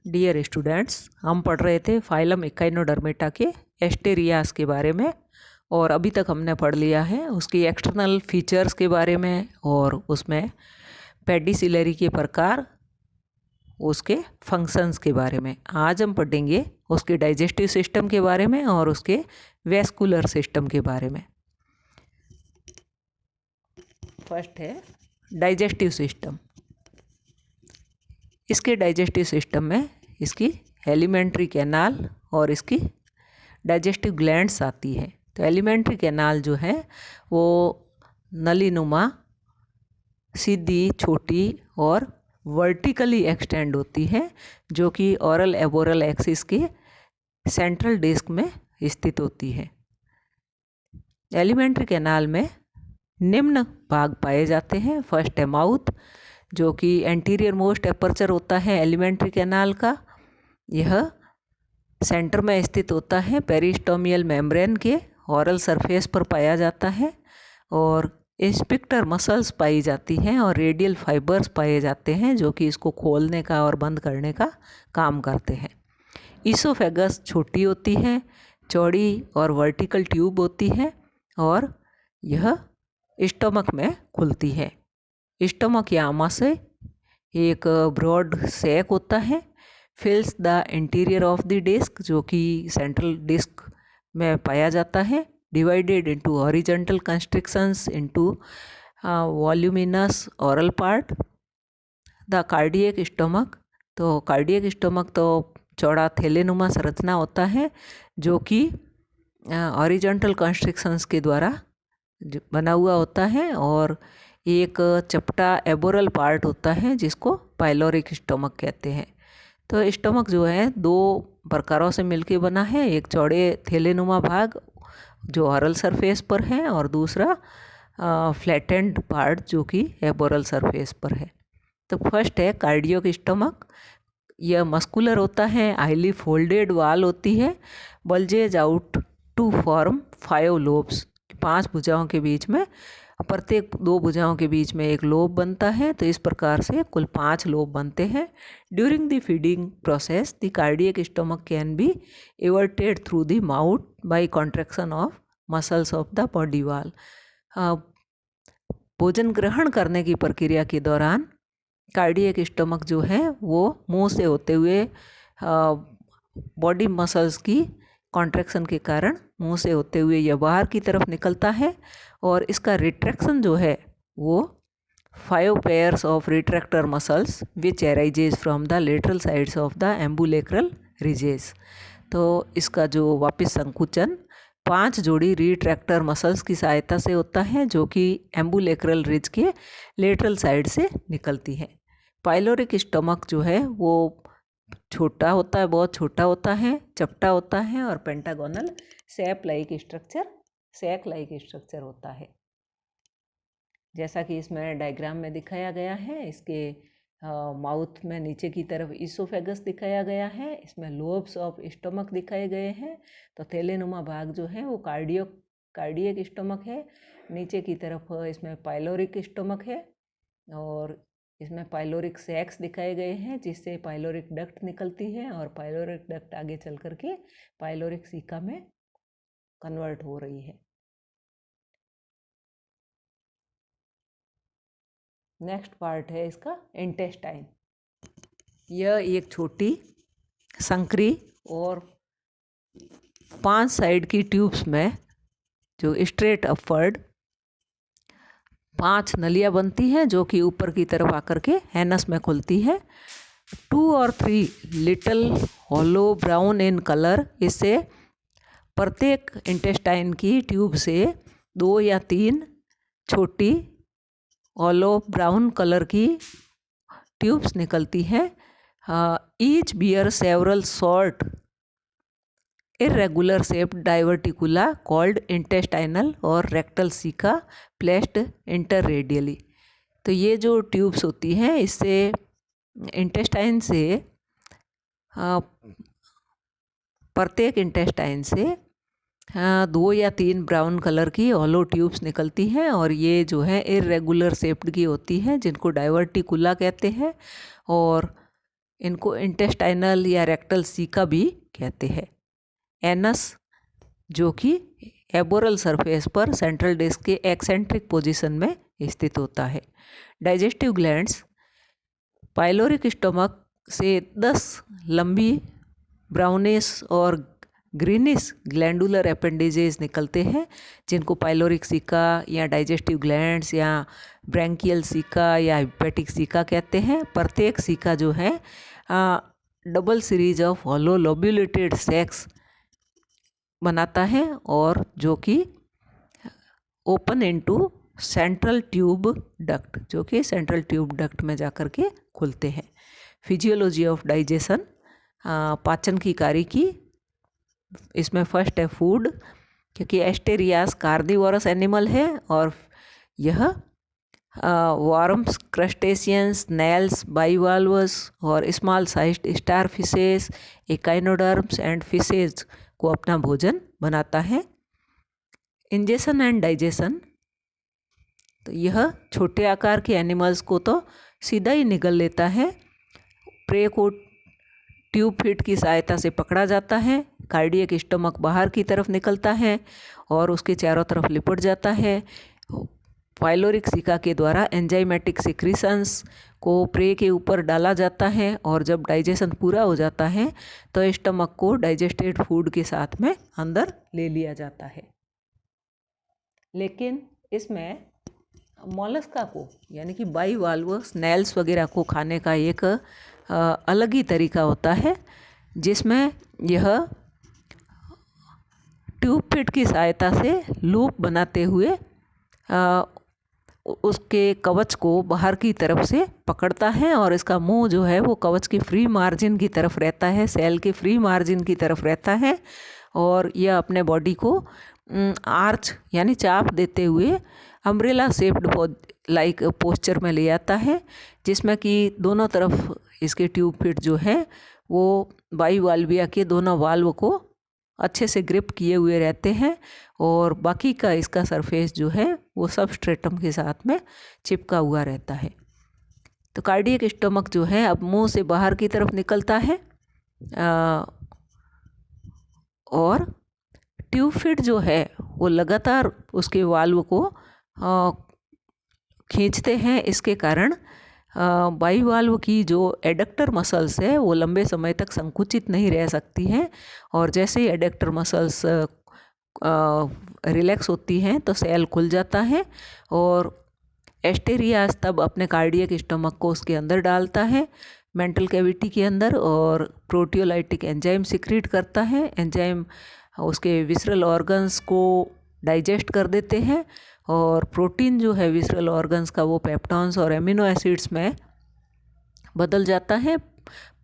Dear students, हम पढ़ रहे थे फाइलम इकाइनोडर्मेटा के एस्टेरियास के बारे में। और अभी तक हमने पढ़ लिया है उसकी एक्सटर्नल फीचर्स के बारे में और उसमें पेडिसिलरी के प्रकार, उसके फंक्शंस के बारे में। आज हम पढ़ेंगे उसके डाइजेस्टिव सिस्टम के बारे में और उसके वेस्कुलर सिस्टम के बारे में। फर्स्ट है डाइजेस्टिव सिस्टम। इसके डाइजेस्टिव सिस्टम में इसकी एलिमेंट्री कैनाल और इसकी डाइजेस्टिव ग्लैंड्स आती है। तो एलिमेंट्री कैनाल जो है वो नलीनुमा, सीधी, छोटी और वर्टिकली एक्सटेंड होती है, जो कि ओरल एबोरल एक्सिस के सेंट्रल डिस्क में स्थित होती है। एलिमेंट्री कैनाल में निम्न भाग पाए जाते हैं। फर्स्ट है माउथ, जो कि एंटीरियर मोस्ट एपर्चर होता है एलिमेंट्री कैनाल का। यह सेंटर में स्थित होता है, पेरिस्टोमियल मेम्ब्रेन के ओरल सरफेस पर पाया जाता है। और स्पिक्टर मसल्स पाई जाती हैं और रेडियल फाइबर्स पाए जाते हैं, जो कि इसको खोलने का और बंद करने का काम करते हैं। ईसोफेगस छोटी होती है, चौड़ी और वर्टिकल ट्यूब होती है और यह स्टमक में खुलती है। स्टमक या आमाशय एक ब्रॉड सैक होता है, fills the interior of the disc, जो कि सेंट्रल डिस्क में पाया जाता है। Divided into horizontal constrictions into voluminous oral part. The cardiac stomach, तो कार्डियक स्टमक तो चौड़ा थैलेनुमा संरचना होता है, जो कि हॉरिजॉन्टल कंस्ट्रिक्शंस के द्वारा बना हुआ होता है। और एक चपटा एबोरल पार्ट होता है जिसको पाइलोरिक स्टमक कहते हैं। तो स्टमक जो है दो प्रकारों से मिलके बना है, एक चौड़े थैलेनुमा भाग जो ओरल सरफेस पर है और दूसरा फ्लैटेंड पार्ट जो कि एबोरल सरफेस पर है। तो फर्स्ट है कार्डियक स्टमक। यह मस्कुलर होता है, हाईली फोल्डेड वाल होती है, bulges out to form 5 lobes. 5 भुजाओं के बीच में, प्रत्येक 2 भुजाओं के बीच में एक लोब बनता है। तो इस प्रकार से कुल 5 लोब बनते हैं। During the feeding process the cardiac stomach can be everted through the mouth by contraction of muscles of the body wall. भोजन ग्रहण करने की प्रक्रिया के दौरान कार्डियक स्टमक जो है वो मुंह से होते हुए बॉडी मसल्स की कॉन्ट्रैक्शन के कारण मुंह से होते हुए यह बाहर की तरफ निकलता है। और इसका रिट्रैक्शन जो है वो 5 pairs of retractor muscles which arises from the lateral sides of the ambulacral ridges. तो इसका जो वापस संकुचन 5 जोड़ी रिट्रैक्टर मसल्स की सहायता से होता है, जो कि एम्बुलेक्रल रिज के लेटरल साइड से निकलती है। पाइलोरिक स्टमक जो है वो छोटा होता है, बहुत छोटा होता है, चपटा होता है और पेंटागोनल सैक लाइक स्ट्रक्चर होता है, जैसा कि इसमें डायग्राम में दिखाया गया है। इसके माउथ में नीचे की तरफ ईसोफेगस दिखाया गया है, इसमें लोब्स ऑफ स्टमक दिखाए गए हैं। तो थैलेनुमा भाग जो है वो कार्डियक स्टमक है, नीचे की तरफ इसमें पाइलोरिक स्टमक है और इसमें पाइलोरिक सैक्स दिखाए गए हैं, जिससे पाइलोरिक डक्ट निकलती है और पाइलोरिक डक्ट आगे चल करके पाइलोरिक सीका में कन्वर्ट हो रही है। नेक्स्ट पार्ट है इसका इंटेस्टाइन। यह एक छोटी संकरी और 5 साइड की ट्यूब्स में जो स्ट्रेट अपवर्ड 5 नलियाँ बनती हैं, जो कि ऊपर की तरफ आकर के एनस में खुलती है। 2 और 3 little hollow brown in colour. इससे प्रत्येक इंटेस्टाइन की ट्यूब से 2 या 3 छोटी हॉलो ब्राउन कलर की ट्यूब्स निकलती हैं। Each bear several short irregular shaped diverticula called intestinal और रेक्टल सीका प्लेस्ड इंटररेडियली। तो ये जो ट्यूब्स होती हैं, इससे इंटेस्टाइन से प्रत्येक इंटेस्टाइन से 2 या 3 ब्राउन कलर की हॉलो ट्यूब्स निकलती हैं और ये जो है इरेगुलर शेप्ड की होती हैं, जिनको डाइवर्टिकुला कहते हैं। और इनको इंटेस्टाइनल या रेक्टल सीका भी कहते हैं। एनस जो कि एबोरल सरफेस पर सेंट्रल डिस्क के एक्सेंट्रिक पोजीशन में स्थित होता है। डाइजेस्टिव ग्लैंड्स पाइलोरिक स्टमक से 10 लंबी ब्राउनिश और ग्रीनिश ग्लैंडुलर एपेंडेजेस निकलते हैं, जिनको पाइलोरिक सीका या डाइजेस्टिव ग्लैंड्स या ब्रैंकियल सीका या हिपेटिक सीका कहते हैं। प्रत्येक सीका जो है डबल सीरीज ऑफ हॉलो लोब्यूलेटेड सैक्स बनाता है और जो कि open into central tube duct, जो कि सेंट्रल ट्यूब डक्ट में जाकर के खुलते हैं। फिजियोलॉजी ऑफ डाइजेशन, पाचन की कार्य की, इसमें फर्स्ट है फूड, क्योंकि एस्टेरियास कार्निवोरस एनिमल है और यह वर्म्स, क्रस्टेशियंस, स्नेल्स, बाइवाल्व्स और small sized star fishes, echinoderms and fishes को अपना भोजन बनाता है। इंजेशन एंड डाइजेशन, तो यह छोटे आकार के एनिमल्स को तो सीधा ही निगल लेता है। प्रे को ट्यूब फीट की सहायता से पकड़ा जाता है। कार्डियक स्टमक बाहर की तरफ निकलता है और उसके चारों तरफ लिपट जाता है। पाइलोरिक सीका के द्वारा एंजाइमेटिक सिक्रीशंस को प्रे के ऊपर डाला जाता है और जब डाइजेशन पूरा हो जाता है तो स्टमक को डाइजेस्टेड फूड के साथ में अंदर ले लिया जाता है। लेकिन इसमें मोलस्का को यानी कि बाइवाल्व, स्नेल्स वगैरह को खाने का एक अलग ही तरीका होता है, जिसमें यह ट्यूब फिट की सहायता से लूप बनाते हुए उसके कवच को बाहर की तरफ से पकड़ता है और इसका मुंह जो है वो कवच के फ्री मार्जिन की तरफ रहता है, सेल के फ्री मार्जिन की तरफ रहता है और यह अपने बॉडी को आर्च यानी चाप देते हुए अम्ब्रेला शेप्ड लाइक पोस्चर में ले आता है, जिसमें कि दोनों तरफ इसके ट्यूब फिट जो है वो बाइवाल्विया के दोनों वाल्व को अच्छे से ग्रिप किए हुए रहते हैं और बाकी का इसका सरफेस जो है वो सबस्ट्रेटम के साथ में चिपका हुआ रहता है। तो कार्डियक स्टमक जो है अब मुंह से बाहर की तरफ निकलता है और ट्यूब फिट जो है वो लगातार उसके वाल्व को खींचते हैं। इसके कारण बाइवाल्व की जो एडक्टर मसल्स है वो लंबे समय तक संकुचित नहीं रह सकती हैं और जैसे ही एडक्टर मसल्स रिलैक्स होती हैं तो सेल खुल जाता है और एस्टेरियास तब अपने कार्डियक स्टमक को उसके अंदर डालता है, मेंटल कैविटी के अंदर, और प्रोटियोलाइटिक एंजाइम सिक्रीट करता है। एंजाइम उसके विसरल ऑर्गन्स को डाइजेस्ट कर देते हैं और प्रोटीन जो है विसरल ऑर्गन्स का वो पेप्टॉन्स और एमिनो एसिड्स में बदल जाता है।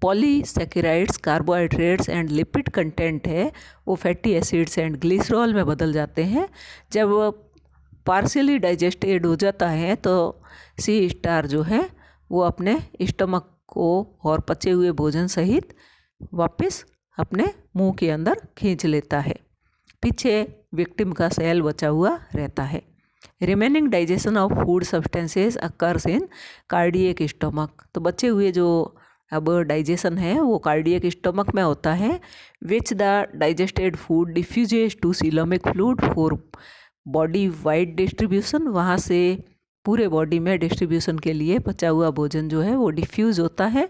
Polysaccharides, carbohydrates and lipid content है वो फैटी एसिड्स एंड ग्लिसरॉल में बदल जाते हैं। जब पार्शियली डाइजेस्टेड हो जाता है तो सी स्टार जो है वो अपने स्टमक को और पचे हुए भोजन सहित वापस अपने मुंह के अंदर खींच लेता है। पीछे विक्टिम का सेल बचा हुआ रहता है। Remaining digestion of food substances occurs in cardiac stomach, तो बचे हुए जो अब डाइजेशन है वो कार्डियक स्टमक में होता है। Which the digested food diffuses to coelomic fluid for body wide distribution, वहाँ से पूरे बॉडी में डिस्ट्रीब्यूशन के लिए बचा हुआ भोजन जो है वो डिफ्यूज होता है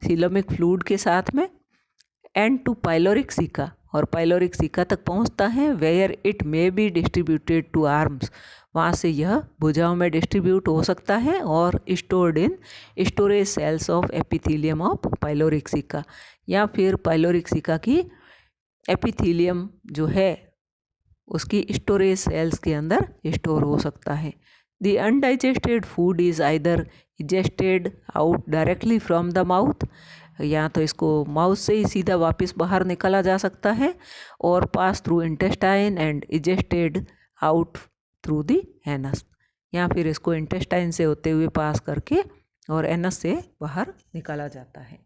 सीलोमिक फ्लूइड के साथ में। एंड टू पाइलोरिक सीका, और पाइलोरिक सीका तक पहुंचता है। Where it may be distributed to arms, वहाँ से यह भुजाओं में डिस्ट्रीब्यूट हो सकता है और stored in storage cells of epithelium of pyloric caeca, या फिर पाइलोरिक सीका की एपिथीलियम जो है उसकी स्टोरेज सेल्स के अंदर स्टोर हो सकता है। The undigested food is either egested out directly from the mouth, या तो इसको माउथ से ही सीधा वापस बाहर निकाला जा सकता है, और pass through intestine and egested out through the anus, या फिर इसको इंटेस्टाइन से होते हुए पास करके और एनस से बाहर निकाला जाता है।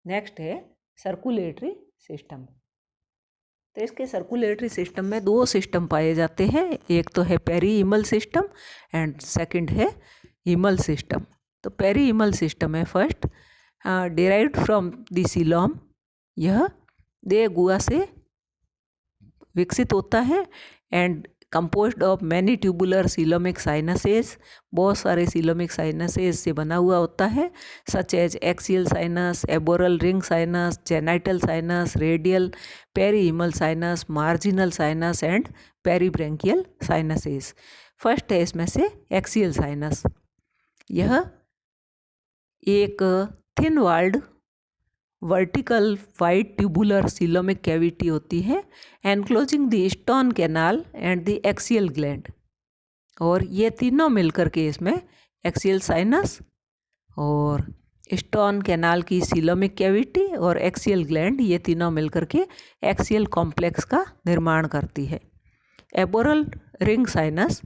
नेक्स्ट है सर्कुलेटरी सिस्टम। तो इसके सर्कुलेटरी सिस्टम में दो सिस्टम पाए जाते हैं, एक तो है पेरीइमल सिस्टम एंड सेकंड है इमल सिस्टम। तो पेरीइमल सिस्टम है first, derived from the coelom, यह देह गुहा से विकसित होता है। And composed of many tubular coelomic sinuses, बहुत सारे सीलोमिक साइनसेस से बना हुआ होता है, such as axial sinus, aboral ring sinus, genital sinus, radial perihaemal sinus, marginal sinus and peribranchial sinuses. First है इसमें से एक्सियल साइनस। यह एक thin walled vertical wide tubular coelomic cavity होती है, enclosing the stone canal and the axial gland. और ये तीनों मिलकर के इसमें एक्सियल साइनस और स्टोन कैनाल की सीलोमिक कैविटी और एक्सियल ग्लैंड, ये तीनों मिलकर के एक्सियल कॉम्प्लेक्स का निर्माण करती है। एबोरल रिंग साइनस,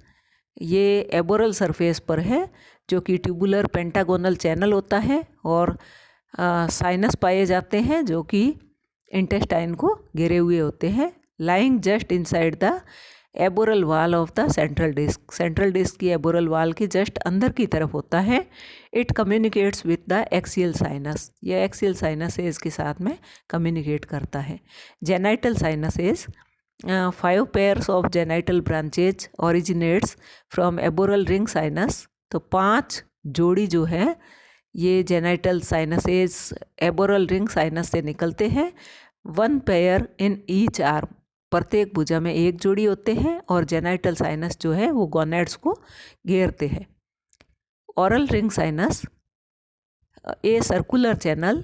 ये एबोरल सरफेस पर है, जो कि ट्यूबुलर पेंटागोनल चैनल होता है, और साइनस पाए जाते हैं जो कि इंटेस्टाइन को घेरे हुए होते हैं, lying just inside the aboral wall of the central disc. Central disc की एबोरल वाल के जस्ट अंदर की तरफ होता है। It communicates with the axial sinus, यह एक्सियल साइनसेस के साथ में कम्युनिकेट करता है। Genital sinuses, 5 pairs of genital branches originates from aboral ring sinus. तो 5 जोड़ी जो है ये genital sinuses aboral ring sinus से निकलते हैं। 1 पेयर इन ईच आर्म, प्रत्येक भुजा में एक जोड़ी होते हैं, और जेनाइटल साइनस जो है वो गोनेड्स को घेरते हैं। Oral ring sinus, a circular channel,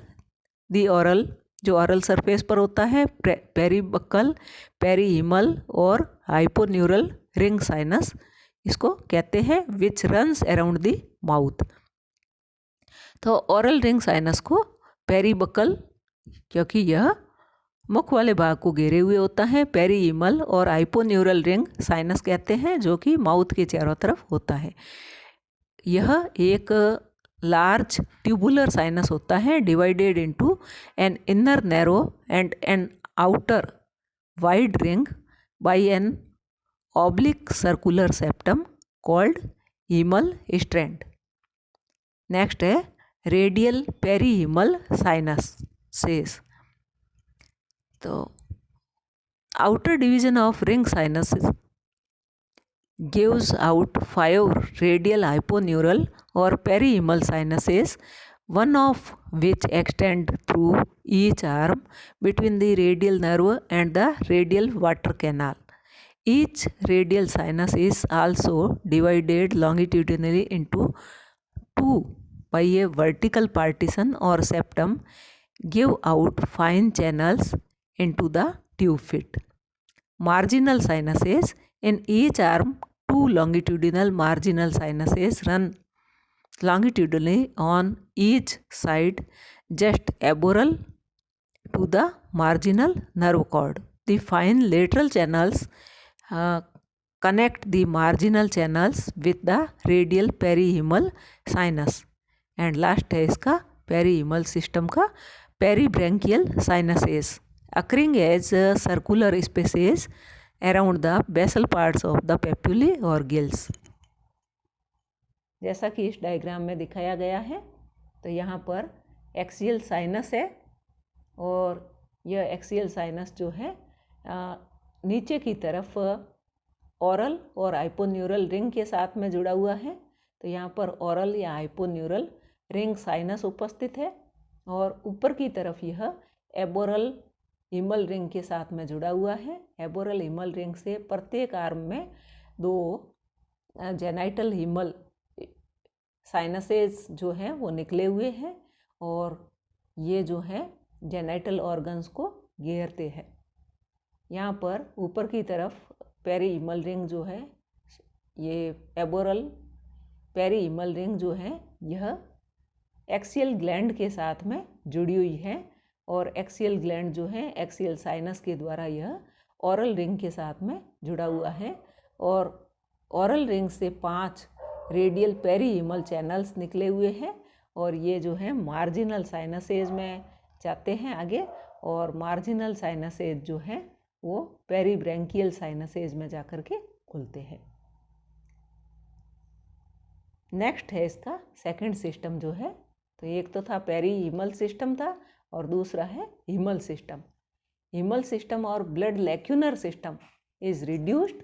the oral, जो ओरल सरफेस पर होता है, पेरीबक्कल, पेरीहिमल और हाइपोन्यूरल रिंग साइनस इसको कहते हैं, विच रन्स अराउंड द माउथ। तो ओरल रिंग साइनस को पेरीबक्कल, क्योंकि यह मुख वाले भाग को घेरे हुए होता है, पेरीहिमल और हाइपोन्यूरल रिंग साइनस कहते हैं, जो कि माउथ के चारों तरफ होता है। यह एक लार्ज ट्यूबुलर साइनस होता है, divided into an inner narrow and an outer wide ring by an oblique circular septum called haemal strand. Next है रेडियल पेरीहिमल साइनसेस। तो outer division of ring sinuses gives out 5 radial hyponeural or perihimal sinuses, one of which extend through each arm between the radial nerve and the radial water canal. Each radial sinus is also divided longitudinally into 2 by a vertical partition or septum, give out fine channels into the tube fit. Marginal sinuses, in each arm 2 longitudinal marginal sinuses run longitudinally on each side just aboral to the marginal nerve cord. The fine lateral channels connect the marginal channels with the radial perihaemal sinus. And last है इसका perihaemal system का peribranchial sinuses, occurring as circular spaces around the basal parts of the papulae और gills. जैसा कि इस diagram में दिखाया गया है, तो यहाँ पर एक्सियल साइनस है, और यह एक्सियल साइनस जो है नीचे की तरफ ओरल और हाइपोन्यूरल रिंग के साथ में जुड़ा हुआ है। तो यहाँ पर ओरल या हाइपोन्यूरल रिंग साइनस उपस्थित है, और ऊपर की तरफ यह एबोरल हिमल रिंग के साथ में जुड़ा हुआ है। एबोरल हिमल रिंग से प्रत्येक आर्म में 2 जेनाइटल हिमल साइनसेस जो हैं वो निकले हुए हैं, और ये जो हैं जेनाइटल ऑर्गन्स को घेरते हैं। यहाँ पर ऊपर की तरफ पेरीहिमल रिंग जो है, ये एबोरल पेरीहिमल रिंग जो है यह एक्सियल ग्लैंड के साथ में जुड़ी हुई है, और एक्सियल ग्लैंड जो है एक्सियल साइनस के द्वारा यह ओरल रिंग के साथ में जुड़ा हुआ है, और ओरल रिंग से 5 रेडियल पेरीहिमल चैनल्स निकले हुए हैं, और ये जो है मार्जिनल साइनसेज में जाते हैं आगे, और मार्जिनल साइनसेज जो है वो पेरीब्रैंकियल साइनसेज में जाकर के खुलते हैं। नेक्स्ट है इसका सेकंड सिस्टम जो है तो एक तो था पेरी हीमल सिस्टम था और दूसरा है हीमल सिस्टम। हीमल सिस्टम और blood lacunar system is reduced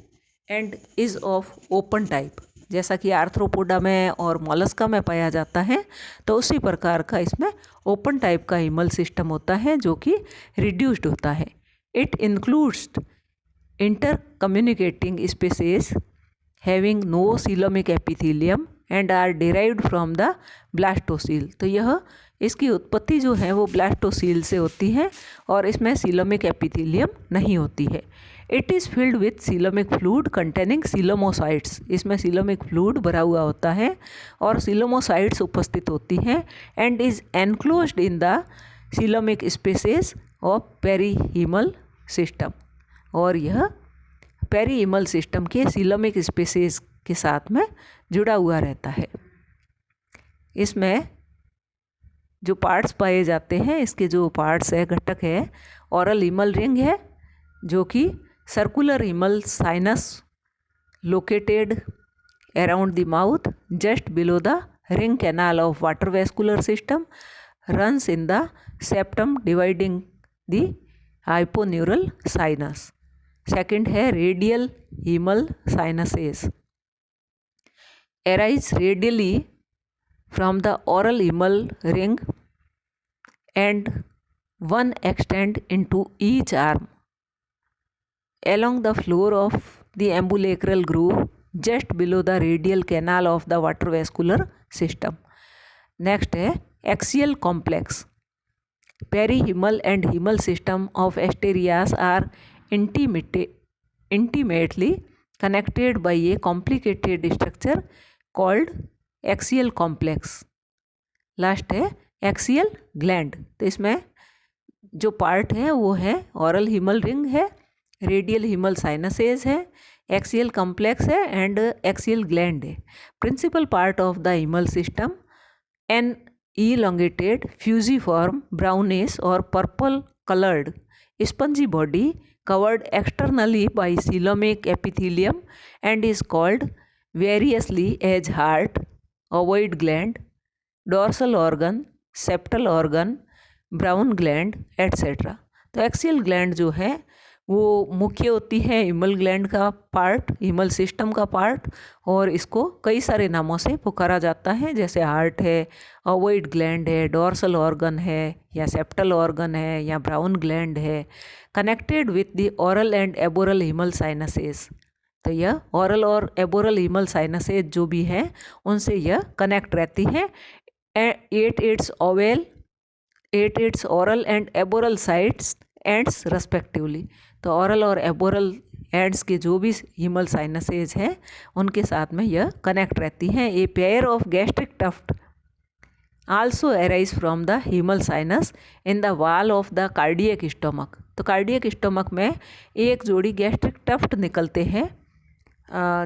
and is of open type, जैसा कि आर्थ्रोपोडा में और मोलस्का में पाया जाता है, तो उसी प्रकार का इसमें ओपन टाइप का हीमल सिस्टम होता है जो कि रिड्यूस्ड होता है। It includes inter communicating species having no coelomic epithelium and are derived from the blastocoel. तो यह इसकी उत्पत्ति जो है वो ब्लास्टोसील से होती है और इसमें सीलोमिक एपिथेलियम नहीं होती है। It is filled with coelomic fluid containing coelomocytes. इसमें सीलोमिक फ्लूइड भरा हुआ होता है और सीलोमोसाइट्स उपस्थित होती हैं and is enclosed in the coelomic spaces of perihaemal system. और यह पेरीहीमल सिस्टम के सीलोमिक स्पेसेस के साथ में जुड़ा हुआ रहता है। इसमें जो पार्ट्स पाए जाते हैं, इसके जो पार्ट्स है, घटक है, ओरल हीमल रिंग है जो कि circular haemal sinus located around the mouth just below the ring canal of water vascular system runs in the septum dividing the hyponeural sinus. Second है radial haemal sinuses arise radially from the oral haemal ring and one extend into each arm along the floor of the ambulacral groove just below the radial canal of the water vascular system. Next है axial complex. Perihemal and hemal system of asterias are intimately connected by a complicated structure called axial complex. Last है axial gland. तो इसमें जो part है वो है oral haemal ring है, radial haemal sinuses है, एक्सियल कॉम्प्लेक्स है एंड एक्सियल ग्लैंड है। Principal part of the haemal system an elongated fusiform brownish or purple colored spongy body covered externally by coelomic epithelium and is called variously as heart, ovoid gland, dorsal organ, septal organ, brown gland etc. तो axial gland जो है वो मुख्य होती है haemal gland का part, haemal system का part, और इसको कई सारे नामों से पुकारा जाता है, जैसे हार्ट है, ओवॉइड ग्लैंड है, डोर्सल ऑर्गन है या सेप्टल ऑर्गन है या ब्राउन ग्लैंड है, connected with the oral and aboral haemal sinuses. तो यह ओरल और एबोरल हीमल साइनसेस जो भी हैं उनसे यह कनेक्ट रहती है। At its oral and aboral sides ends respectively. तो ओरल और एबोरल एंड्स के जो भी हीमल साइनसेज हैं उनके साथ में यह कनेक्ट रहती हैं। A pair of gastric tuft also arise from the haemal sinus in the wall of the cardiac stomach. तो कार्डियक स्टोमक में एक जोड़ी गैस्ट्रिक टफ्ट निकलते हैं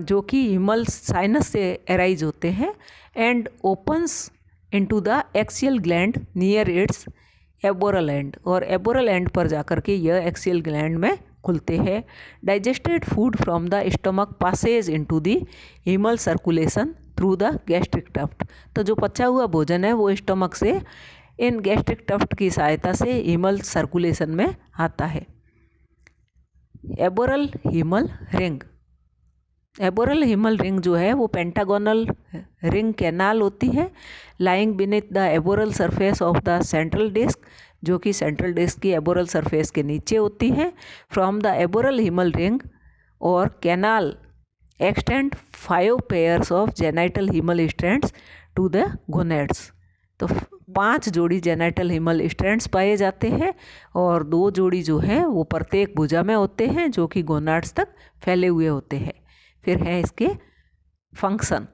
जो कि हीमल साइनस से अराइज होते हैं and opens into the axial gland near its aboral end. और एबोरल एंड पर जाकर के यह एक्सियल ग्लैंड में खुलते हैं। Digested food from the stomach passes into the haemal circulation through the gastric tuft. तो जो पचा हुआ भोजन है वो स्टमक से इन गैस्ट्रिक टफ्ट की सहायता से हीमल सर्कुलेशन में आता है। Aboral haemal ring. Aboral haemal ring जो है वो पेंटागोनल रिंग कैनाल होती है lying beneath the aboral surface of the central disc, जो कि सेंट्रल डिस्क की एबोरल सरफेस के नीचे होती है। From the aboral haemal ring और canal extend 5 pairs of genital haemal strands to the gonads. तो 5 जोड़ी जेनाइटल हीमल स्ट्रैंड्स पाए जाते हैं और 2 जोड़ी जो हैं वो प्रत्येक भुजा में होते हैं जो कि गोनाड्स तक फैले हुए होते हैं। फिर है इसके फंक्शन।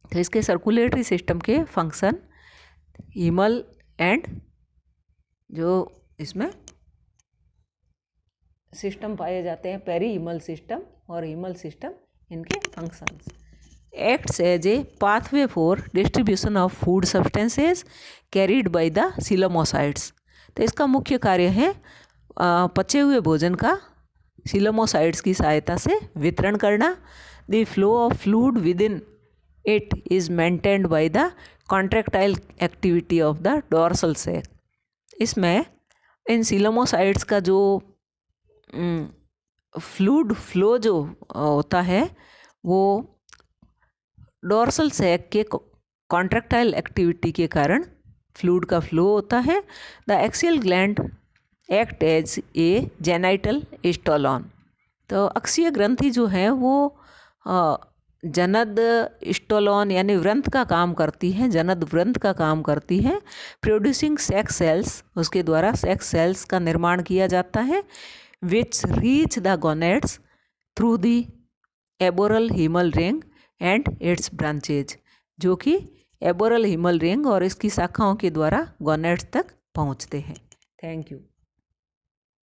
तो इसके सर्कुलेटरी सिस्टम के फंक्शन हीमल एंड जो इसमें सिस्टम पाए जाते हैं पेरी हीमल सिस्टम और हीमल सिस्टम, इनके functions acts as a pathway for distribution of food substances carried by the coelomocytes. तो इसका मुख्य कार्य है पचे हुए भोजन का सीलोमोसाइट्स की सहायता से वितरण करना। The flow of fluid within it is maintained by the contractile activity of the dorsal sac. इसमें इन सीलोमोसाइट्स का जो फ्लूइड फ्लो जो होता है वो डोर्सल सैक के कॉन्ट्रैक्टाइल एक्टिविटी के कारण फ्लूइड का फ्लो होता है। The axial gland act as a genital stolon. तो अक्षीय ग्रंथि जो है वो जनद स्टोलॉन यानी व्रंथ का काम करती है, जनद व्रंथ का काम करती है। प्रोड्यूसिंग सेक्स सेल्स, उसके द्वारा सेक्स सेल्स का निर्माण किया जाता है। Which reach the gonads through the aboral haemal ring and its branches, जो कि एबोरल हीमल रिंग और इसकी शाखाओं के द्वारा गोनेड्स तक पहुंचते हैं। Thank you.